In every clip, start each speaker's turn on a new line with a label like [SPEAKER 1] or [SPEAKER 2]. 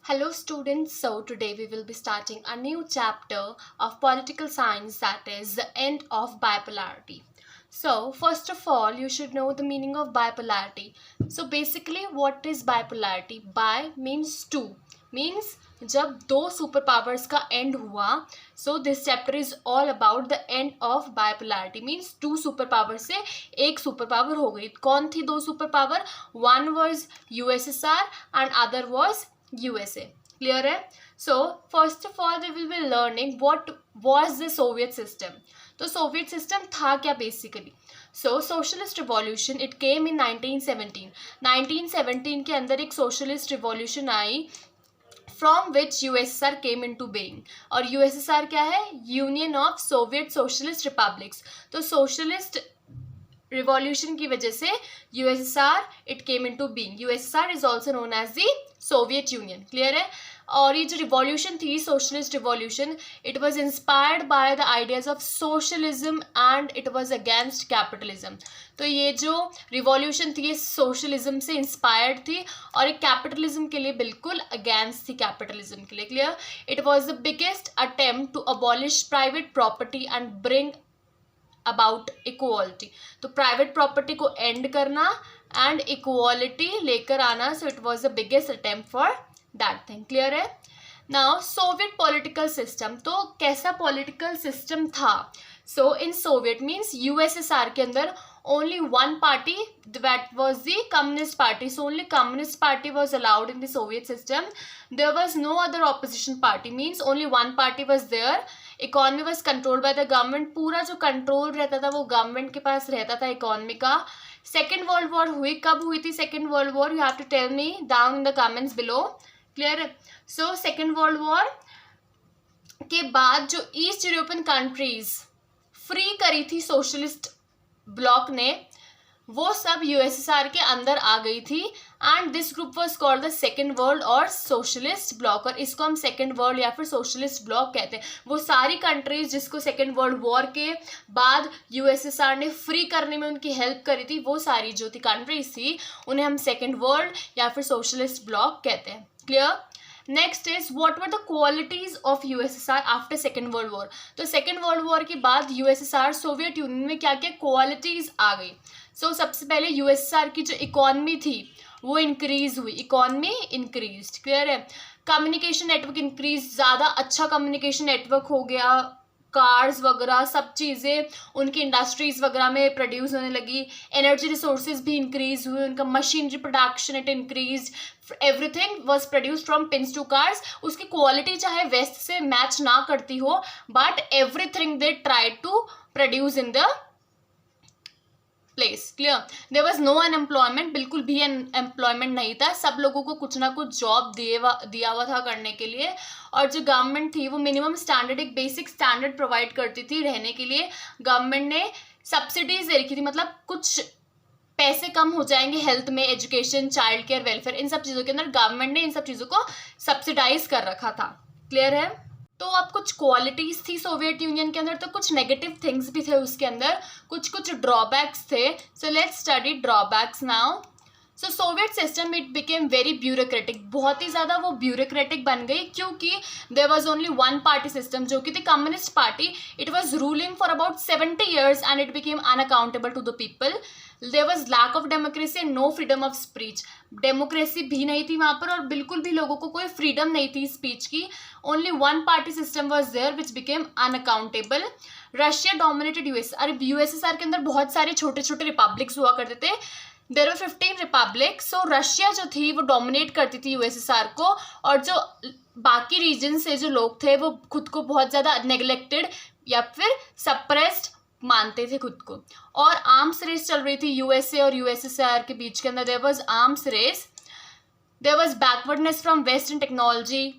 [SPEAKER 1] Hello students, so today we will be starting a new chapter of political science, that is the end of bipolarity. So first of all you should know the meaning of bipolarity. So basically what is bipolarity? Bi means two, means जब दो super powers का end हुआ. So this chapter is all about the end of bipolarity. Means two superpower से एक superpower हो गई. कौन थी दो superpower? One was USSR and other was USA. Clear है? So first of all we will be learning what was the Soviet system. तो Soviet system था क्या basically? So socialist revolution it came in 1917. 1917 के अंदर एक socialist revolution आई from which USSR came into being. और USSR क्या है? Union of Soviet Socialist Republics. तो सोशलिस्ट रिवॉल्यूशन की वजह से USSR it came into being. USSR is also known as the Soviet Union. Clear है? और ये जो रिवॉल्यूशन थी, socialist revolution, it was inspired by the ideas of socialism and it was against capitalism. तो ये जो revolution थी ये सोशलिज्म से इंस्पायर्ड थी और एक कैपिटलिज्म के लिए बिल्कुल अगेंस्ट थी कैपिटलिज्म के लिए. Clear? It was the biggest attempt to abolish private property and bring about equality. तो प्राइवेट प्रॉपर्टी को एंड करना एंड इक्वालिटी लेकर आना. So it was the biggest attempt for that thing. Clear है? Now Soviet political system. तो कैसा political system था? So in Soviet means USSR के अंदर only one party, that was the communist party. So only communist party was allowed in the Soviet system. There was no other opposition party, means only one party was there. Economy was controlled by the government. पूरा जो control रहता था वो government के पास रहता था economy का. Second world war हुई. कब हुई थी second world war? You have to tell me down in the comments below. Clear? So second world war के बाद जो ईस्ट यूरोपियन कंट्रीज फ्री करी थी सोशलिस्ट ब्लॉक ने, वो सब यूएसएसआर के अंदर आ गई थी. And this group was called the second world और सोशलिस्ट ब्लॉक. और इसको हम सेकेंड वर्ल्ड या फिर सोशलिस्ट ब्लॉक कहते हैं. वो सारी कंट्रीज जिसको सेकेंड वर्ल्ड वॉर के बाद यूएसएसआर ने फ्री करने में उनकी हेल्प करी थी, वो सारी जो थी कंट्रीज थी उन्हें हम सेकेंड वर्ल्ड या फिर सोशलिस्ट ब्लॉक कहते हैं. Clear? Next is what were the qualities of USSR after second world war. तो सेकेंड वर्ल्ड वॉर के बाद यूएसएसआर सोवियत यूनियन में क्या क्या क्वालिटीज आ गई? सो सबसे पहले यूएसएसआर की जो इकोनॉमी थी वो इंक्रीज हुई. Economy increase. क्लियर है? Communication network increase. ज़्यादा अच्छा कम्युनिकेशन नेटवर्क हो गया. कार्स वगैरह सब चीज़ें उनकी इंडस्ट्रीज वगैरह में प्रोड्यूस होने लगी. एनर्जी रिसोर्सेज भी इंक्रीज हुए. उनका machinery production it increase. Everything was produced from pins to cars. उसकी क्वालिटी चाहे वेस्ट से मैच ना करती हो, but everything they try to produce in the place. Clear? There was no unemployment. बिल्कुल भी अनएम्प्लॉयमेंट नहीं था. सब लोगों को कुछ ना कुछ जॉब दिया हुआ था करने के लिए. और जो गवर्नमेंट थी वो मिनिमम स्टैंडर्ड, एक बेसिक स्टैंडर्ड प्रोवाइड करती थी रहने के लिए. गवर्नमेंट ने सब्सिडीज दे रखी थी, मतलब कुछ पैसे कम हो जाएंगे हेल्थ में, एजुकेशन, चाइल्ड केयर, वेलफेयर, इन सब चीज़ों के अंदर गवर्नमेंट ने इन सब चीज़ों को सब्सिडाइज कर रखा था. क्लियर है? तो अब कुछ क्वालिटीज थी सोवियत यूनियन के अंदर, तो कुछ नेगेटिव थिंग्स भी थे उसके अंदर, कुछ ड्रॉबैक्स थे. So let's study drawbacks now. So Soviet system it became very bureaucratic. बहुत ही ज़्यादा वो ब्यूरोक्रेटिक बन गई क्योंकि there was only one party system जो कि थी communist party. It was ruling for about 70 years and it became unaccountable to the people. There was lack of democracy and no freedom of speech. Democracy भी नहीं थी वहाँ पर और बिल्कुल भी लोगों को कोई फ्रीडम नहीं थी स्पीच की. Only one party system was there which became unaccountable. Russia dominated US. अरे यूएसएसआर के अंदर बहुत सारे छोटे छोटे रिपब्लिक्स हुआ करते थे. There were 15 republics. So Russia जो थी वो डोमिनेट करती थी यूएसएसआर को. और जो बाकी रीजन से जो लोग थे वो खुद को बहुत ज़्यादा नेग्लेक्टेड या फिर सप्रेस्ड मानते थे खुद को. और आर्म्स रेस चल रही थी यूएसए और यूएसएसआर के बीच के अंदर. There was arms race. There was backwardness from west in technology,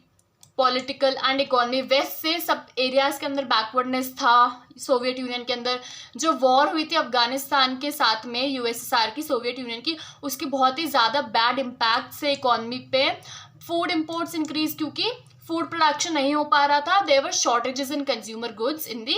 [SPEAKER 1] political and economy. West से सब एरियाज के अंदर बैकवर्डनेस था सोवियत यूनियन के अंदर. जो वॉर हुई थी अफगानिस्तान के साथ में यूएसएसआर की, सोवियत यूनियन की, उसकी बहुत ही ज़्यादा बैड इम्पैक्ट से इकोनॉमी पे. फूड इम्पोर्ट्स इंक्रीज क्योंकि फूड प्रोडक्शन नहीं हो पा रहा था. There were shortages in consumer goods in the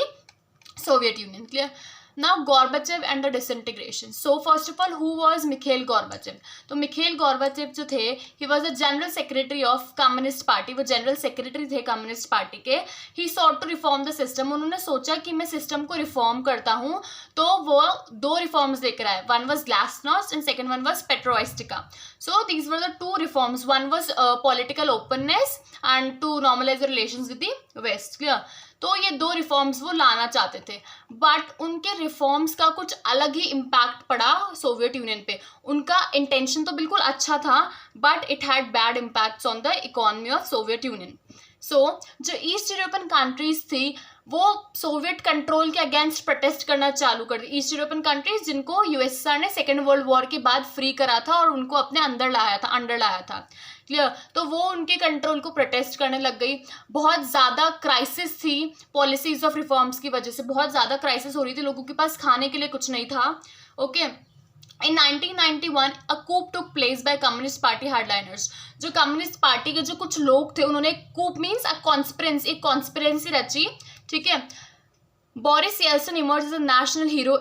[SPEAKER 1] Soviet Union. Clear? Now Gorbachev and the disintegration. So first of all who was Mikhail Gorbachev. तो Mikhail Gorbachev जो थे he was the general secretary of Communist Party. वो general secretary थे Communist Party के. He sought to reform the system. उन्होंने सोचा कि मैं सिस्टम को रिफॉर्म करता हूँ, तो वो 2 रिफॉर्म्स लेकर आए. One was glasnost and second one was perestroika. So these were the 2 reforms. One was political openness and to normalize the relations with the West. Clear? तो ये 2 रिफॉर्म्स वो लाना चाहते थे, बट उनके रिफॉर्म्स का कुछ अलग ही इम्पैक्ट पड़ा सोवियत यूनियन पे. उनका इंटेंशन तो बिल्कुल अच्छा था, but it had bad impacts on the economy of Soviet Union. So जो ईस्ट यूरोपियन कंट्रीज थी वो सोवियत कंट्रोल के अगेंस्ट प्रोटेस्ट करना चालू कर दी. ईस्ट यूरोपियन कंट्रीज जिनको यूएसएसआर ने सेकेंड वर्ल्ड वॉर के बाद फ्री करा था और उनको अपने अंदर लाया था. क्लियर? तो वो उनके कंट्रोल को प्रोटेस्ट करने लग गई. बहुत ज़्यादा क्राइसिस थी पॉलिसीज ऑफ रिफॉर्म्स की वजह से. बहुत ज़्यादा क्राइसिस हो रही थी, लोगों के पास खाने के लिए कुछ नहीं था. Okay. In 1991 a coup took place by Communist Party hardliners. जो कम्युनिस्ट पार्टी के जो कुछ लोग थे उन्होंने coup मीन्स एक कॉन्स्पिरेंसी रची. ठीक है. Boris Yeltsin emerge as a national hero.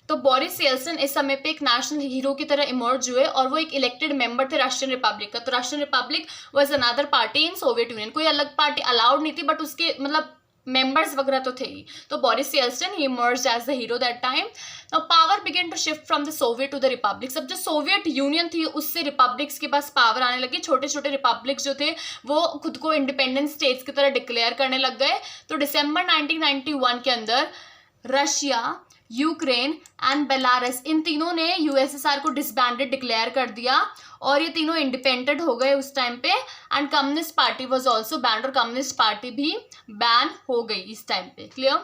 [SPEAKER 1] तो बोरिस येल्सिन इस समय पे एक नेशनल हीरो की तरह इमर्ज हुए और वो एक इलेक्टेड मेंबर थे रशियन रिपब्लिक का. तो Russian Republic was another party in Soviet union. कोई अलग पार्टी अलाउड नहीं थी, बट उसके मतलब मेंबर्स वगैरह तो थे ही. तो बोरिस येल्सिन ही emerged as the hero that time. Now power began to shift from the Soviet to the republics. अब जो सोवियत यूनियन थी उससे रिपब्लिक्स के पास पावर आने लगी. छोटे छोटे रिपब्लिक्स जो थे वो खुद को इंडिपेंडेंट स्टेट्स की तरह डिक्लेयर करने लग गए. तो दिसंबर 1991 के अंदर रशिया, यूक्रेन एंड बेलारस, इन तीनों ने यूएसएसआर को डिसबैंडेड डिक्लेयर कर दिया और ये तीनों इंडिपेंडेंट हो गए उस टाइम पे. And communist party was also ban, और कम्युनिस्ट पार्टी भी बैन हो गई इस टाइम पे. Clear?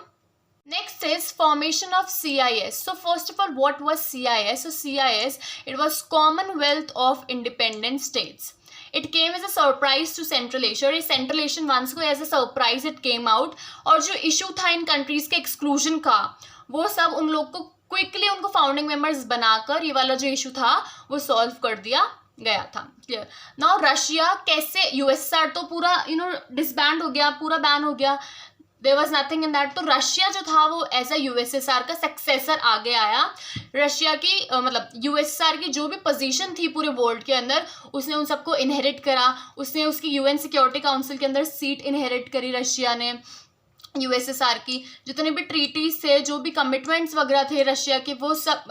[SPEAKER 1] Next is formation of CIS. So first of all, what was CIS? So CIS, it was Commonwealth of Independent States. It came as a surprise to Central Asia. और Central Asian ones को as a surprise it came out. और जो issue था इन countries के exclusion का, वो सब उन लोग को क्विकली उनको फाउंडिंग मेंबर्स बनाकर ये वाला जो इशू था वो सॉल्व कर दिया गया था. क्लियर? नाउ रशिया कैसे, यूएसएसआर तो पूरा डिसबैंड हो गया, पूरा बैन हो गया. There was nothing in that. तो रशिया जो था वो एज अ यूएसएसआर का सक्सेसर आगे आया. रशिया की मतलब यूएसएसआर की जो भी पोजीशन थी पूरे वर्ल्ड के अंदर उसने उन सबको इनहेरिट करा. उसने उसकी यूएन सिक्योरिटी काउंसिल के अंदर सीट इनहेरिट करी रशिया ने. यूएसएसआर की जितने भी ट्रीटीज थे, जो भी कमिटमेंट्स वगैरह थे रशिया के, वो सब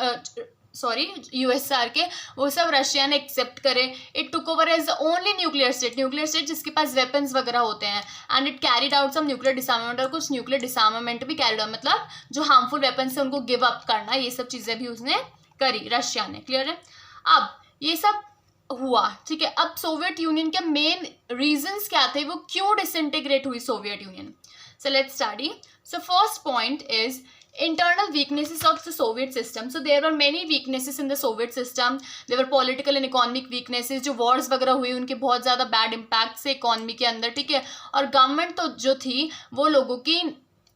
[SPEAKER 1] यूएसएसआर के, वो सब रशिया ने एक्सेप्ट करे. It took over as the only nuclear state जिसके पास वेपन्स वगैरह होते हैं. And it carried out some nuclear disarmament, और कुछ न्यूक्लियर डिसआर्ममेंट भी कैरिड आउट, मतलब जो हार्मफुल वेपन्स है उनको गिव अप करना, ये सब चीज़ें भी उसने करी रशिया ने. क्लियर है? अब ये सब हुआ. ठीक है. अब सोवियत यूनियन के मेन रीजंस क्या थे, वो क्यों डिसइंटीग्रेट हुई Soviet union. So let's study. So first point is internal weaknesses of the Soviet system. So there were many weaknesses in the Soviet system. There were political and economic weaknesses. जो wars वगैरह हुई उनके बहुत ज़्यादा bad impact से economy के अंदर. ठीक है. और गवर्नमेंट तो जो थी वो लोगों की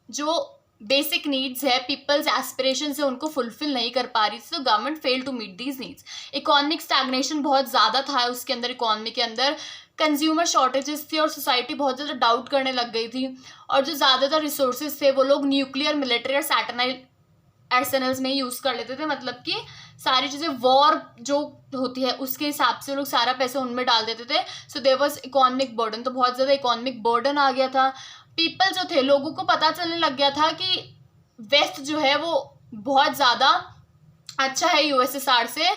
[SPEAKER 1] जो बेसिक नीड्स है, पीपल्स एस्पिरेशन है, उनको फुलफिल नहीं कर पा रही थी. तो government fail to meet these needs. Economic stagnation बहुत ज़्यादा था उसके अंदर, इकोनॉमी के अंदर. कंज्यूमर शॉर्टेजेस थी और सोसाइटी बहुत ज़्यादा डाउट करने लग गई थी. और जो ज़्यादातर रिसोर्सेज थे वो लोग न्यूक्लियर, मिलिट्री और सैटेलाइट आर्सेनल्स में यूज़ कर लेते थे. मतलब कि सारी चीज़ें वॉर जो होती है उसके हिसाब से लोग सारा पैसा उनमें डाल देते थे. So there was economic burden. तो बहुत ज़्यादा इकोनॉमिक बर्डन आ गया था. पीपल जो थे, लोगों को पता चलने लग गया था कि वेस्ट जो है वो बहुत ज़्यादा अच्छा है यूएसएसआर से.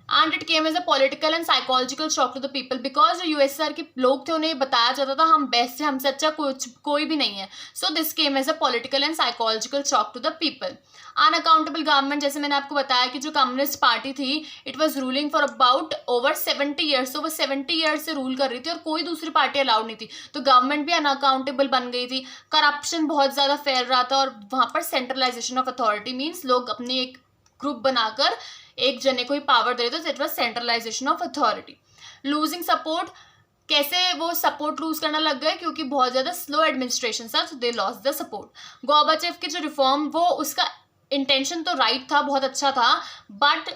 [SPEAKER 1] And it came as a political and psychological shock to the people, because जो यूएसएसआर के लोग थे उन्हें बताया जाता था हम बेस्ट है, हमसे अच्छा कोई भी नहीं है. So this came as a political and psychological shock to the people. Unaccountable government, जैसे मैंने आपको बताया कि जो कम्युनिस्ट पार्टी थी it was ruling for about over 70 years. तो वो 70 ईयर्स से रूल कर रही थी और कोई दूसरी पार्टी अलाउड नहीं थी. तो गवर्नमेंट भी अनअकाउंटेबल बन गई थी. करप्शन बहुत ज़्यादा फैल रहा था और वहाँ पर सेंट्रलाइजेशन ऑफ अथॉरिटी मीन्स लोग अपनी एक ग्रुप बनाकर एक जने को ही पावर दे रहे थे. It was centralisation of authority. Losing support, कैसे वो सपोर्ट लूज करना लग गए, क्योंकि बहुत ज़्यादा स्लो एडमिनिस्ट्रेशन था. So they lost the support. Gorbachev के जो रिफॉर्म, वो उसका इंटेंशन तो राइट था, बहुत अच्छा था, बट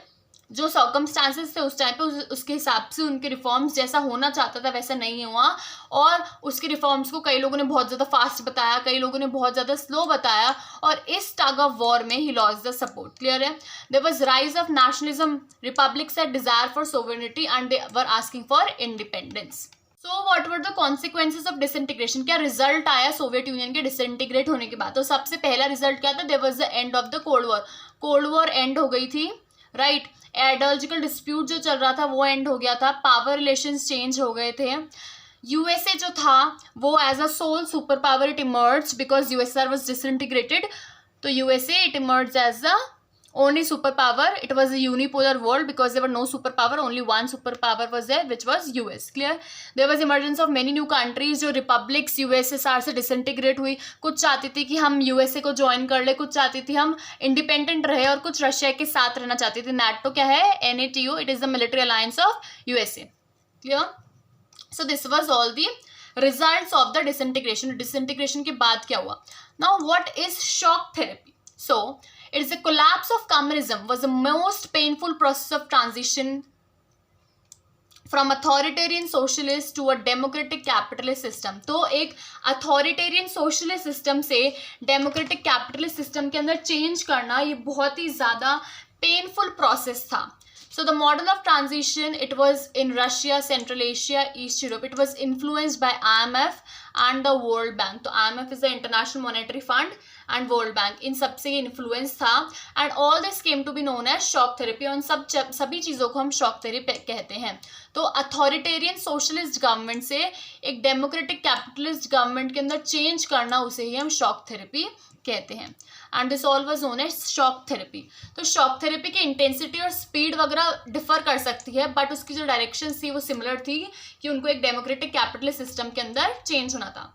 [SPEAKER 1] जो सर्कमस्टांसेस थे उस टाइम पे उसके हिसाब से उनके रिफॉर्म्स जैसा होना चाहता था वैसा नहीं हुआ, और उसके रिफॉर्म्स को कई लोगों ने बहुत ज़्यादा फास्ट बताया, कई लोगों ने बहुत ज़्यादा स्लो बताया, और इस टग ऑफ वॉर में he lost the support. Clear है? There was rise of nationalism, republics had desire for sovereignty and they were asking for independence. So what were the consequences of disintegration? क्या result आया Soviet Union के disintegrate होने के बाद? तो सबसे पहला रिजल्ट क्या था? There was the end of the cold war. Cold war end हो गई थी, राइट? आइडियोलॉजिकल डिस्प्यूट जो चल रहा था वो एंड हो गया था, पावर रिलेशंस चेंज हो गए थे। यूएसए जो था वो as a sole super power it emerge because USR was disintegrated. तो USA it emerge as the only superpower. It was a unipolar world because there were no superpower, only one superpower was there, which was US. Clear? There was emergence of many new countries जो republics USSR से disintegrate हुई। कुछ चाहती थी कि हम USA को join कर ले, कुछ चाहती थी हम इंडिपेंडेंट रहे, और कुछ रशिया के साथ रहना चाहती थी। नाटो क्या है? NATO, it is the military alliance of USA. Clear? So this was all the results of the disintegration. Disintegration के बाद क्या हुआ? Now what is shock therapy? So it is the collapse of communism was the most painful process of transition from authoritarian socialist to a democratic capitalist system. तो एक authoritarian socialist system से democratic capitalist system के अंदर change करना ये बहुत ही ज़्यादा painful process था. So the model of transition, it was in Russia, Central Asia, East Europe. It was influenced by IMF and the World Bank. तो IMF is the International Monetary Fund and World Bank. इन सबसे influence था, and all this came to be known as shock therapy. और सभी चीज़ों को हम shock therapy कहते हैं. तो अथॉरिटेरियन सोशलिस्ट गवर्नमेंट से एक डेमोक्रेटिक कैपिटलिस्ट गवर्नमेंट के अंदर चेंज करना, उसे ही हम शॉक थेरेपी कहते हैं. And this all was known as shock therapy. तो शॉक थेरेपी की इंटेंसिटी और स्पीड वगैरह डिफर कर सकती है, बट उसकी जो डायरेक्शन थी वो सिमिलर थी कि उनको एक डेमोक्रेटिक कैपिटलिस्ट सिस्टम के अंदर चेंज होना था.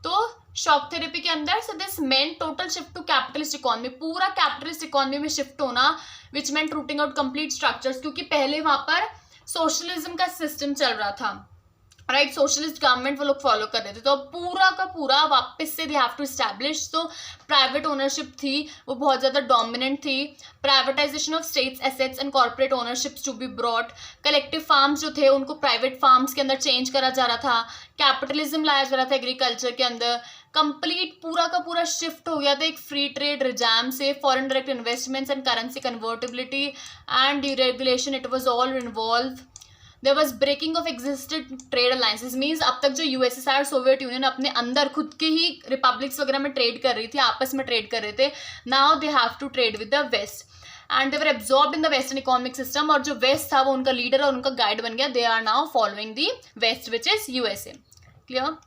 [SPEAKER 1] तो शॉक थेरेपी के अंदर so this meant total shift to capitalist economy, पूरा कैपिटलिस्ट इकोनॉमी में शिफ्ट होना, which meant rooting out complete structures, क्योंकि पहले वहाँ पर सोशलिज्म का सिस्टम चल रहा था, राइट? सोशलिस्ट गवर्नमेंट वो लोग फॉलो कर रहे थे. तो पूरा का पूरा वापस से दे हैव टू एस्टैब्लिश. तो प्राइवेट ओनरशिप थी वो बहुत ज़्यादा डोमिनेंट थी. Privatisation of states assets and corporate ownerships to be brought. Collective farms जो थे उनको प्राइवेट फार्म्स के अंदर चेंज करा जा रहा था. कैपिटलिज्म लाया जा रहा था एग्रीकल्चर के अंदर. कंप्लीट पूरा का पूरा शिफ्ट हो गया था एक फ्री ट्रेड रिजाम से. Foreign direct investments and currency convertibility and deregulation, it was all involve. There was breaking of existed trade alliances, means अब तक जो यूएसएसआर सोवियत यूनियन अपने अंदर खुद के ही रिपब्लिक्स वगैरह में ट्रेड कर रही थी, आपस में ट्रेड कर रहे थे. Now they have to trade with the west and they were absorbed in the western economic system. और जो वेस्ट था वो उनका लीडर और उनका गाइड बन गया. They are now following the west which is USA. Clear?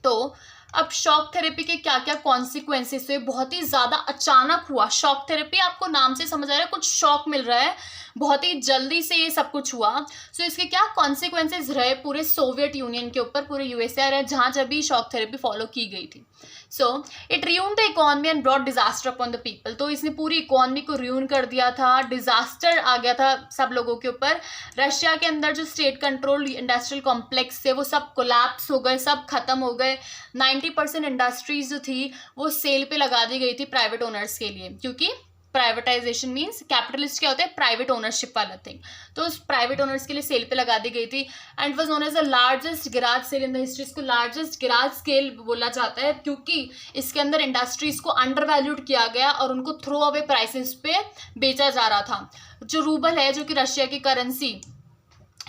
[SPEAKER 1] तो अब शॉक थेरेपी के क्या क्या कॉन्सिक्वेंसेस हुए? बहुत ही ज़्यादा अचानक हुआ. शॉक थेरेपी आपको नाम से समझ आ रहा है, कुछ शॉक मिल रहा है, बहुत ही जल्दी से ये सब कुछ हुआ. सो इसके क्या कॉन्सिक्वेंसेस रहे पूरे सोवियत यूनियन के ऊपर, पूरे यूएसआर है जहाँ जब भी शॉक थेरेपी फॉलो की गई थी. So it ruin the economy and brought disaster upon the people. तो इसने पूरी इकोनॉमी को रियून कर दिया था, डिजास्टर आ गया था सब लोगों के ऊपर. रशिया के अंदर जो स्टेट कंट्रोल इंडस्ट्रियल कॉम्प्लेक्स थे वो सब कोलैप्स हो गए, सब खत्म हो गए. 90% इंडस्ट्रीज जो थी वो सेल पे लगा दी गई थी प्राइवेट ओनर्स के लिए, क्योंकि प्राइवेटाइजेशन मीन्स कैपिटलिस्ट क्या होता है? प्राइवेट ओनरशिप वाला थिंग. तो उस प्राइवेट ओनर्स के लिए सेल पे लगा दी गई थी. And was known as the largest garage sale in the history. इसको लार्जेस्ट गिराज स्केल बोला जाता है क्योंकि इसके अंदर इंडस्ट्रीज को अंडर वैल्यूड किया गया और उनको थ्रो अवे प्राइसेस पे बेचा जा रहा था. जो रूबल है, जो कि रशिया की करेंसी,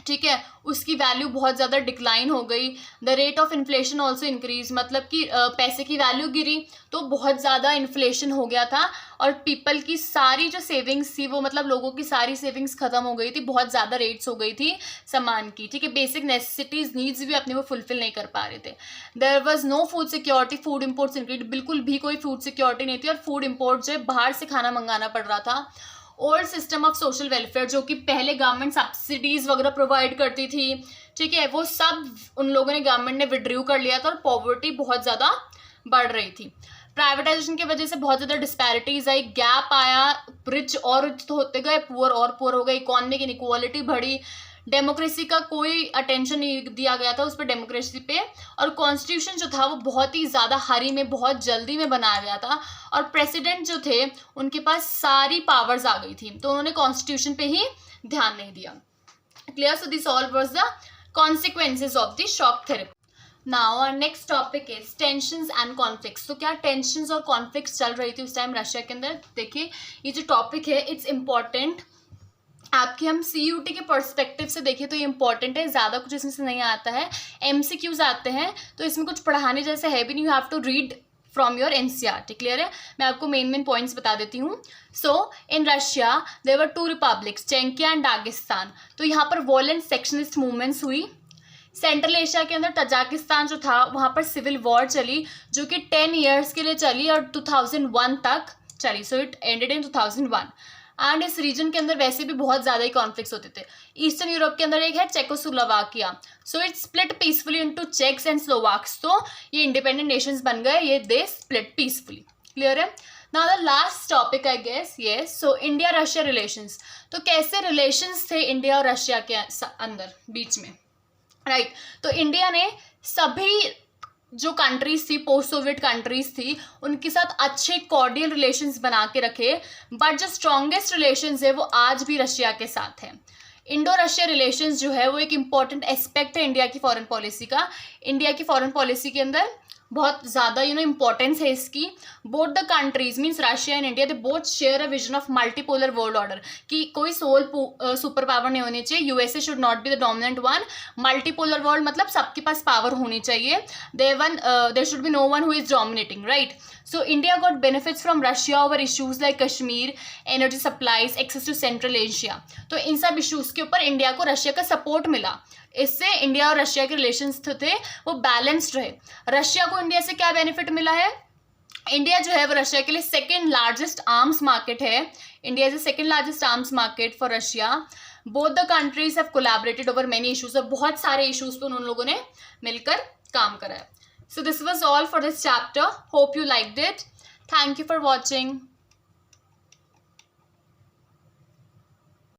[SPEAKER 1] ठीक है, उसकी वैल्यू बहुत ज़्यादा डिक्लाइन हो गई. The rate of inflation also increase, मतलब कि पैसे की वैल्यू गिरी तो बहुत ज़्यादा इन्फ्लेशन हो गया था. और पीपल की सारी जो सेविंग्स थी वो, मतलब लोगों की सारी सेविंग्स खत्म हो गई थी. बहुत ज़्यादा रेट्स हो गई थी सामान की, ठीक है. बेसिक नेसेसिटीज़ नीड्स भी अपने वो फुलफिल नहीं कर पा रहे थे. There was no food security, food imports increase. बिल्कुल भी कोई फूड सिक्योरिटी नहीं थी और फूड इम्पोर्ट जो है बाहर से खाना मंगाना पड़ रहा था. Old system of social welfare, जो कि पहले गवर्नमेंट सब्सिडीज वगैरह प्रोवाइड करती थी, ठीक है, वो सब उन लोगों ने, गवर्नमेंट ने विड्रू कर लिया था और पॉवर्टी बहुत ज़्यादा बढ़ रही थी. प्राइवेटाइजेशन की वजह से बहुत ज़्यादा डिस्पैरिटीज आई, गैप आया, रिच और रिच होते गए, पुअर और पुअर हो गए, इकोनॉमिक इनइक्वालिटी बढ़ी. डेमोक्रेसी का कोई अटेंशन नहीं दिया गया था उस पर, डेमोक्रेसी पे. और कॉन्स्टिट्यूशन जो था वो बहुत ही ज़्यादा हरी में, बहुत जल्दी में बनाया गया था. और प्रेसिडेंट जो थे उनके पास सारी पावर्स आ गई थी, तो उन्होंने कॉन्स्टिट्यूशन पे ही ध्यान नहीं दिया। Clear? So this all was the consequences of the shock therapy. Now our next topic is tensions and conflicts. तो क्या टेंशंस और कॉन्फ्लिक्ट्स चल रही थी उस टाइम रशिया के अंदर? देखिए ये जो टॉपिक है इट्स इम्पॉर्टेंट, आपके हम CUT के पर्सपेक्टिव से देखें तो ये इंपॉर्टेंट है, ज़्यादा कुछ इसमें से नहीं आता है, MCQs आते हैं तो इसमें कुछ पढ़ाने जैसे है भी नहीं, you have to read from your NCERT। Clear है? मैं आपको मेन पॉइंट्स बता देती हूँ। So in Russia there were 2 republics, Chechnya and Dagestan. तो यहाँ पर वॉयलेंट सेक्शनिस्ट मूवमेंट्स हुई। सेंट्रल एशिया के अंदर तजाकिस्तान जो था वहाँ पर सिविल वॉर चली जो कि 10 ईयर्स के लिए चली और 2001 तक चली। So it ended in 2001। And इस रीजन के अंदर वैसे भी बहुत ज़्यादा ही कॉन्फ्लिक्ट्स होते थे। ईस्टर्न यूरोप के अंदर एक है Czechoslovakia. So it split peacefully into Czechs and Slovaks. तो ये इंडिपेंडेंट नेशंस बन गए, ये देश स्प्लिट पीसफुली। क्लियर है? Now the last topic I guess, yes, so India Russia relations. तो कैसे रिलेशंस थे इंडिया और रशिया के अंदर बीच में, राइट? तो इंडिया ने सभी जो कंट्रीज थी, पोस्ट सोवियत कंट्रीज थी, उनके साथ अच्छे कॉर्डियल रिलेशंस बना के रखे, बट जो स्ट्रॉन्गेस्ट रिलेशंस है वो आज भी रशिया के साथ है। इंडो रशिया रिलेशंस जो है वो एक इम्पॉर्टेंट एस्पेक्ट है इंडिया की फॉरेन पॉलिसी का। इंडिया की फॉरेन पॉलिसी के अंदर बहुत ज़्यादा इंपॉर्टेंस है इसकी। Both the countries means Russia and India they both share a vision of multipolar world order, कि कोई सोल सुपर पावर नहीं होनी चाहिए। USA should not be the dominant one. Multipolar world मतलब सबके पास पावर होनी चाहिए। There should be no one who is dominating, right? So India got benefits from Russia over issues like Kashmir, energy supplies, access to Central Asia. तो इन सब issues के ऊपर इंडिया को रशिया का सपोर्ट मिला। इससे इंडिया और रशिया के रिलेशंस थे वो बैलेंस्ड रहे। रशिया को इंडिया से क्या बेनिफिट मिला है? इंडिया जो है वो रशिया के लिए सेकेंड लार्जेस्ट आर्म्स मार्केट है। India is the second largest arms market for Russia. Both the countries have collaborated over many issues, और बहुत सारे इशूज पे उन लोगों ने मिलकर काम करा है। So this was all for this chapter. Hope you liked it. Thank you for watching.